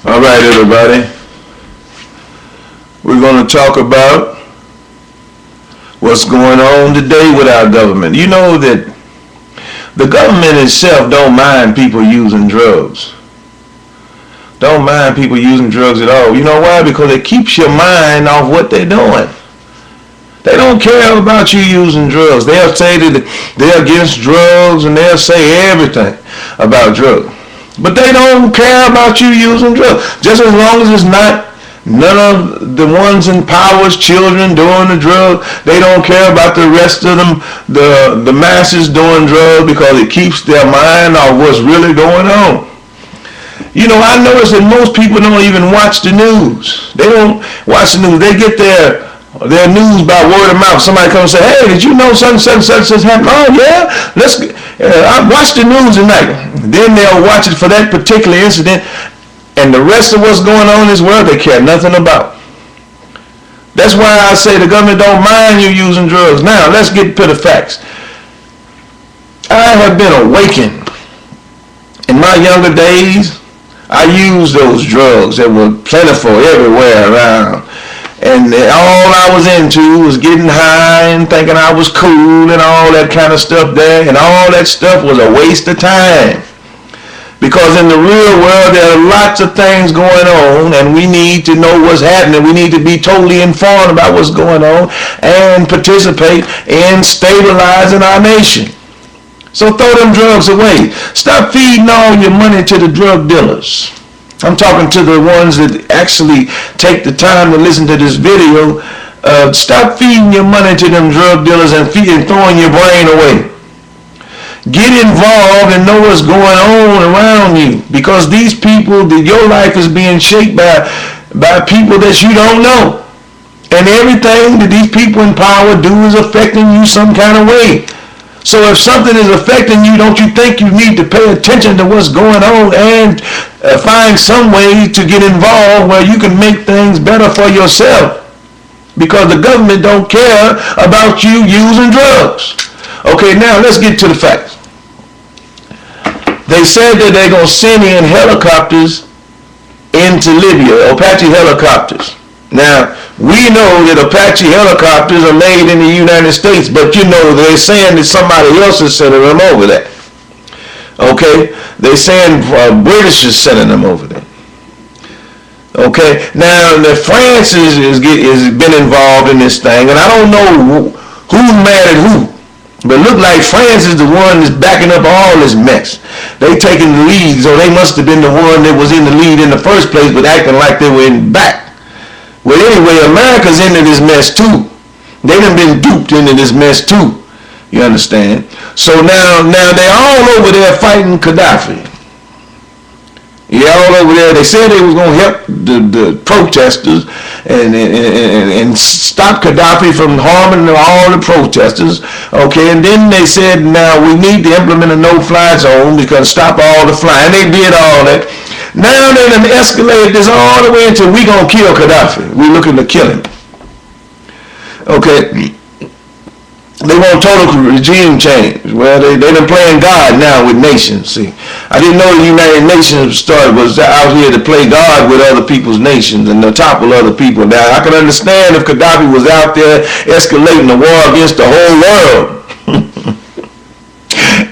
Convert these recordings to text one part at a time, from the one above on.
All right, everybody. We're going to talk about what's going on today with our government. You know that the government itself don't mind people using drugs. Don't mind people using drugs at all. You know why? Because it keeps your mind off what they're doing. They don't care about you using drugs. They'll say that they're against drugs and they'll say everything about drugs. But they don't care about you using drugs. Just as long as it's not none of the ones in power's children doing the drugs, they don't care about the rest of them, the masses doing drugs, because it keeps their mind off what's really going on. You know, I notice that most people don't even watch the news. They don't watch the news. They get their news by word of mouth. Somebody comes and say, "Hey, did you know such and such has happened?" "Oh yeah, I watched the news tonight." Then they'll watch it for that particular incident, and the rest of what's going on in this world they care nothing about. That's why I say the government don't mind you using drugs. Now let's get to the facts. I have been awakened. In my younger days, I used those drugs that were plentiful everywhere around. And all I was into was getting high and thinking I was cool and all that kind of stuff there. And all that stuff was a waste of time. Because in the real world, there are lots of things going on, and we need to know what's happening. We need to be totally informed about what's going on and participate in stabilizing our nation. So throw them drugs away. Stop feeding all your money to the drug dealers. I'm talking to the ones that actually take the time to listen to this video. Stop feeding your money to them drug dealers and throwing your brain away. Get involved and know what's going on around you, because these people, your life is being shaped by people that you don't know. And everything that these people in power do is affecting you some kind of way. So if something is affecting you, don't you think you need to pay attention to what's going on and find some way to get involved where you can make things better for yourself? Because the government don't care about you using drugs. Okay, now let's get to the facts. They said that they're going to send in helicopters into Libya, Apache helicopters. Now, we know that Apache helicopters are made in the United States, but you know they're saying that somebody else is sending them over there. Okay? They're saying British is sending them over there. Okay? Now, France has been involved in this thing, and I don't know who's mad at who. But it look like France is the one that's backing up all this mess. They taking the lead, so they must have been the one that was in the lead in the first place, but acting like they were in back. Well, anyway, America's into this mess too. They done been duped into this mess too. You understand? So now they're all over there fighting Gaddafi. Yeah, all over there. They said they was going to help the protesters and stop Gaddafi from harming all the protesters. Okay, and then they said, now we need to implement a no-fly zone because stop all the flying. They did all that. Now they done escalated this all the way until we going to kill Gaddafi. We looking to kill him. Okay. They want total regime change. Well, they done playing God now with nations. See, I didn't know the United Nations was out here to play God with other people's nations and to topple other people. Now, I can understand if Gaddafi was out there escalating the war against the whole world.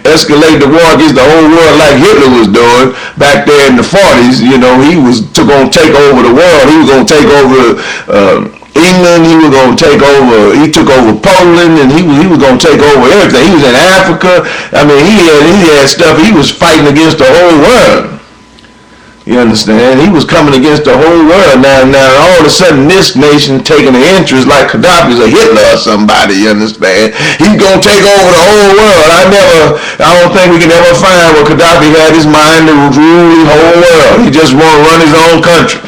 Escalate the war against the whole world like Hitler was doing back there in the 40s. You know, he was going to take over the world. He was going to take over England. He was going to take over. He took over Poland, and he was going to take over everything. He was in Africa. I mean, he had stuff. He was fighting against the whole world. You understand? He was coming against the whole world. Now all of a sudden, this nation taking an interest like Gaddafi's a Hitler or somebody. You understand? He's gonna take over the whole world. I don't think we can ever find where Gaddafi had his mind to rule the whole world. He just want to run his own country.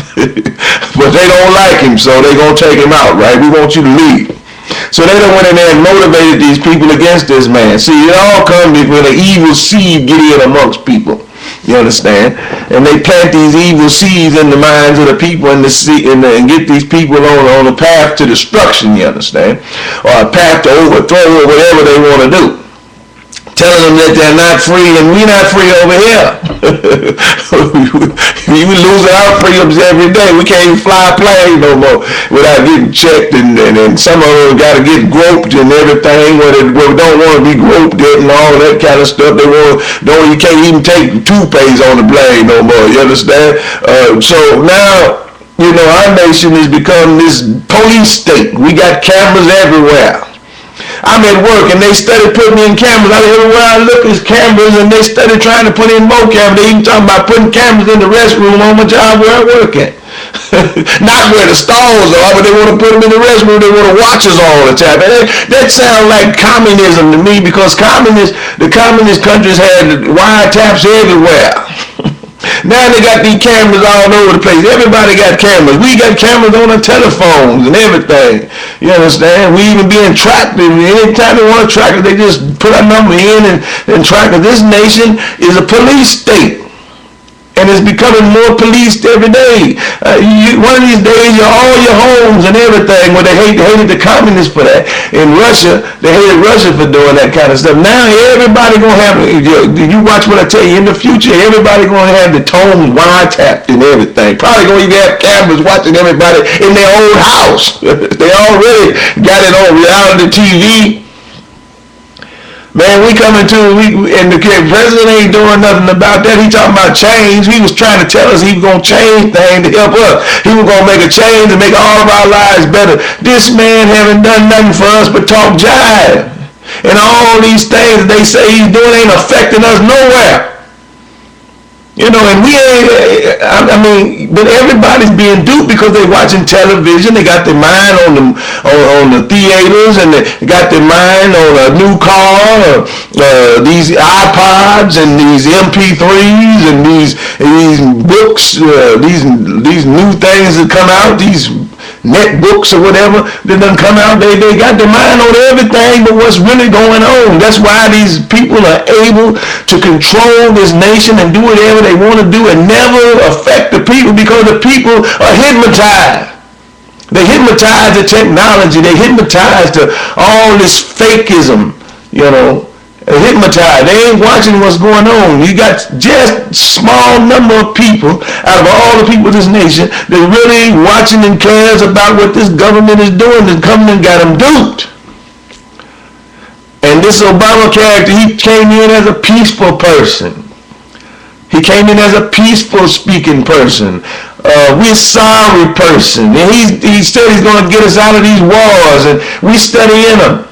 But they don't like him, so they gonna take him out, right? We want you to leave. So they done went in there and motivated these people against this man. See, it all comes when an evil seed get in amongst people. You understand? And they plant these evil seeds in the minds of the people and get these people on a path to destruction, you understand? Or a path to overthrow or whatever they want to do. Telling them that they're not free and we're not free over here. we losing our freedoms every day. We can't even fly a plane no more without getting checked, and some of them got to get groped and everything where they don't want to be groped and all that kind of stuff. You can't even take toothpaste on the plane no more. You understand? So now, our nation has become this police state. We got cameras everywhere. I'm at work and they started putting in cameras. Everywhere I look is cameras, and they started trying to put in more cameras. They even talking about putting cameras in the restroom on my job where I work at. Not where the stalls are, but they want to put them in the restroom. They want to watch us all the time. That sounds like communism to me, because the communist countries had wiretaps everywhere. Now they got these cameras all over the place. Everybody got cameras. We got cameras on our telephones and everything. You understand? We even being tracked. Anytime they want to track us, they just put our number in and track us. This nation is a police state. And it's becoming more policed every day. One of these days, all your homes and everything, where they hated the communists for that. In Russia, they hated Russia for doing that kind of stuff. Now everybody gonna have, you watch what I tell you, in the future, everybody gonna have the tones wiretapped and everything. Probably gonna even have cameras watching everybody in their own house. They already got it on reality TV. Man, we coming to, and the president ain't doing nothing about that. He talking about change. He was trying to tell us he was going to change things to help us. He was going to make a change to make all of our lives better. This man haven't done nothing for us but talk jive. And all these things they say he's doing ain't affecting us nowhere. And we ain't, but everybody's being duped because they're watching television. They got their mind on the theaters, and they got their mind on a new car, these iPods and these MP3s and these books, these new things that come out, these netbooks or whatever that done come out. They got their mind on everything but what's really going on. That's why these people are able to control this nation and do whatever they want to do and never affect the people, because the people are hypnotized. They hypnotized to technology. They hypnotized to all this fakeism, hypnotized. They ain't watching what's going on. You got just small number of people out of all the people of this nation that really watching and cares about what this government is doing. The government got them duped. And this Obama character, he came in as a peaceful person. He came in as a peaceful speaking person. We're sorry person. And he said he's going to get us out of these wars, and we studying them.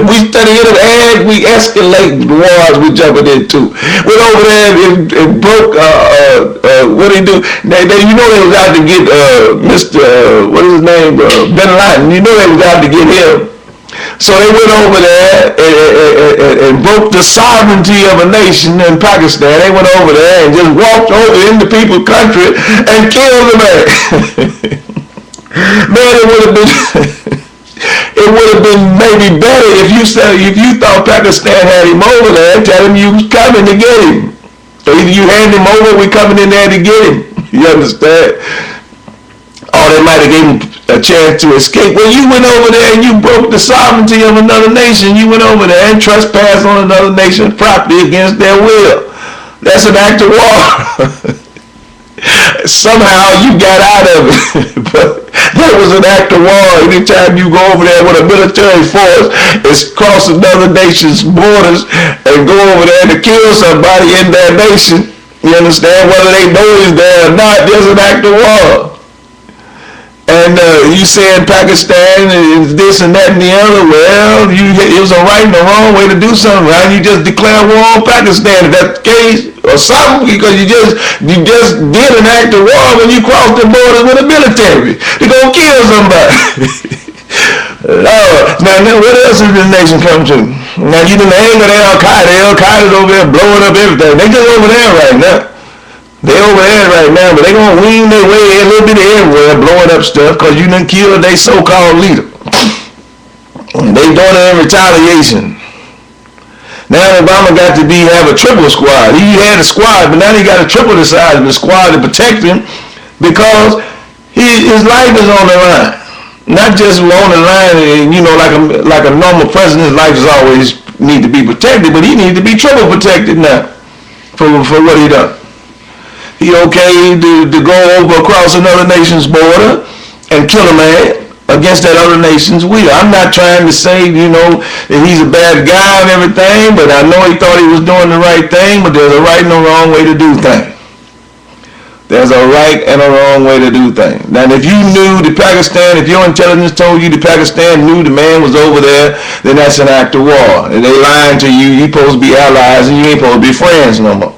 We studying them and we escalate the wars we jumping into. Went over there and broke, what did he do? They was out to get Mr. What is his name? Bin Laden. They was out to get him. So they went over there and broke the sovereignty of a nation in Pakistan. They went over there and just walked over into people's country and killed the man. Man, it would have been maybe better if you thought Pakistan had him over there, tell him you was coming to get him. So either you hand him over, we coming in there to get him. You understand? Or they might have given him a chance to escape. Well, you went over there and you broke the sovereignty of another nation. You went over there and trespassed on another nation's property against their will. That's an act of war. Somehow you got out of it. But that was an act of war. Anytime you go over there with a military force, it's cross another nation's borders and go over there to kill somebody in their nation. You understand? Whether they know he's there or not, there's an act of war. And you saying Pakistan is this and that and the other. Well, it was a right and a wrong way to do something, right? You just declare war on Pakistan if that's the case, or something, because you just did an act of war when you crossed the border with the military to go kill somebody. Now what else is this nation come to? Now you didn't hang with Al-Qaeda. Al-Qaeda's over there blowing up everything. They just over there right now. They over there right now, but they gonna wean their way a little bit everywhere, blowing up stuff, because you done killed their so-called leader. They doing it in retaliation. Now Obama got to have a triple squad. He had a squad, but now he got a triple the size of the squad to protect him, because his life is on the line. Not just on the line, like a normal president's life is always need to be protected, but he needs to be triple protected now for what he done. He okay to go over across another nation's border and kill a man against that other nation's will. I'm not trying to say, that he's a bad guy and everything, but I know he thought he was doing the right thing, but there's a right and a wrong way to do things. There's a right and a wrong way to do things. Now, if you knew the Pakistan, if your intelligence told you the Pakistan knew the man was over there, then that's an act of war. And they lying to you, you're supposed to be allies and you ain't supposed to be friends no more.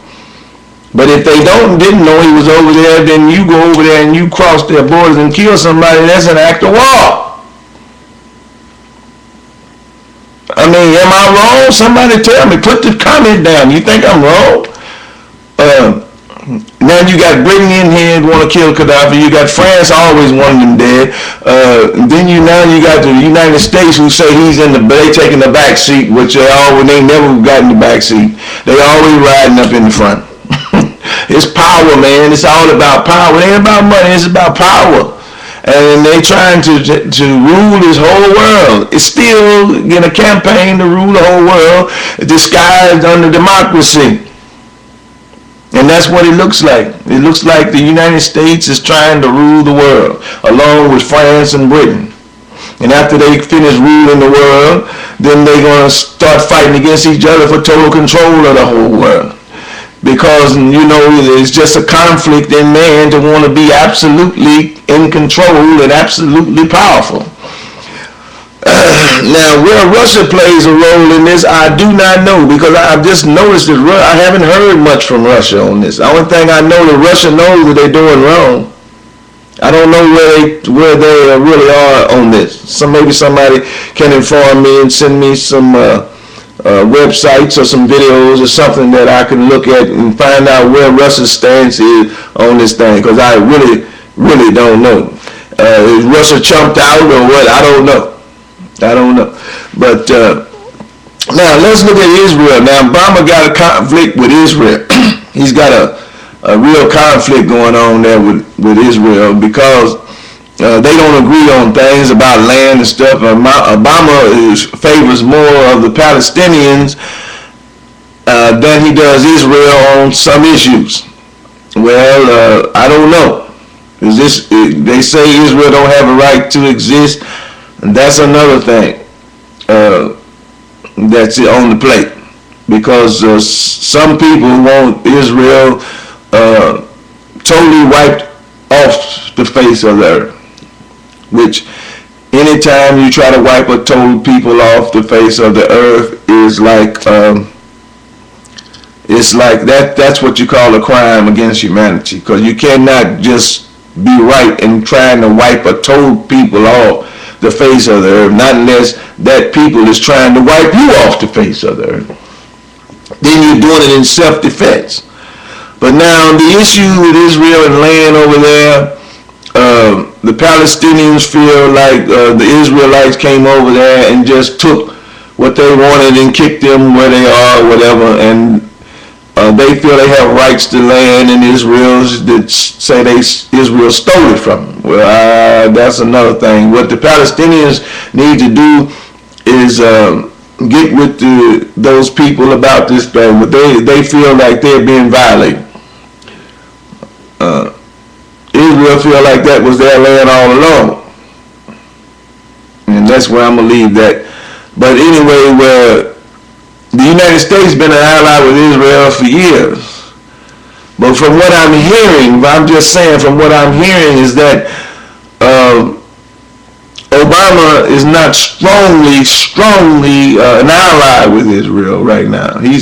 But if they didn't know he was over there, then you go over there and you cross their borders and kill somebody, that's an act of war. I mean, am I wrong? Somebody tell me. Put the comment down. You think I'm wrong? Now you got Britain in here want to kill Gaddafi. You got France always wanting him dead. Then you got the United States who say they taking the back seat, which they never got in the back seat. They always riding up in the front. It's power, man. It's all about power. It ain't about money. It's about power. And they trying to rule this whole world. It's still in a campaign to rule the whole world, disguised under democracy. And that's what it looks like. It looks like the United States is trying to rule the world, along with France and Britain. And after they finish ruling the world, then they're going to start fighting against each other for total control of the whole world. Because, it's just a conflict in man to want to be absolutely in control and absolutely powerful. Now, where Russia plays a role in this, I do not know, because I've just noticed that I haven't heard much from Russia on this. The only thing I know that Russia knows that they're doing wrong. I don't know where they really are on this. So maybe somebody can inform me and send me some websites or some videos or something that I can look at and find out where Russia's stance is on this thing, because I really, really don't know. Is Russia chumped out or what? I don't know. But now let's look at Israel. Now Obama got a conflict with Israel. He's got a real conflict going on there with Israel because they don't agree on things about land and stuff. Obama favors more of the Palestinians than he does Israel on some issues. Well, I don't know. They say Israel don't have a right to exist. And that's another thing that's on the plate, because some people want Israel totally wiped off the face of the earth, which anytime you try to wipe a total people off the face of the earth is like it's like that's what you call a crime against humanity, because you cannot just be right in trying to wipe a total people off the face of the earth, not unless that people is trying to wipe you off the face of the earth. Then you're doing it in self-defense. But now the issue with Israel and land over there, the Palestinians feel like the Israelites came over there and just took what they wanted and kicked them where they are, whatever, and they feel they have rights to land in Israel that say Israel stole it from them. Well, that's another thing. What the Palestinians need to do is get with those people about this thing, but they feel like they're being violated. Israel feel like that was their land all along, and that's where I'm gonna leave that. But anyway, where the United States been an ally with Israel for years. But from what I'm hearing, I'm just saying, from what I'm hearing is that Obama is not strongly an ally with Israel right now. He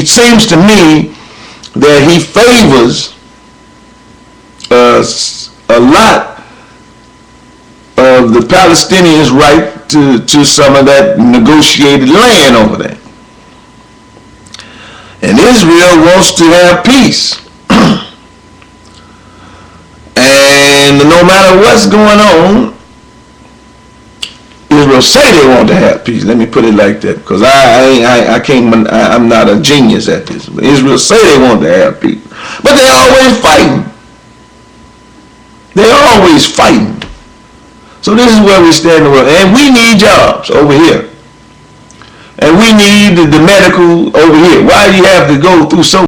seems to me that he favors a lot of the Palestinians' right to some of that negotiated land over there. And Israel wants to have peace. And no matter what's going on, Israel say they want to have peace. Let me put it like that, because I'm not a genius at this. But Israel say they want to have peace, but they're always fighting. They're always fighting. So this is where we stand in the world. And we need jobs over here. And we need the medical over here. Why do you have to go through so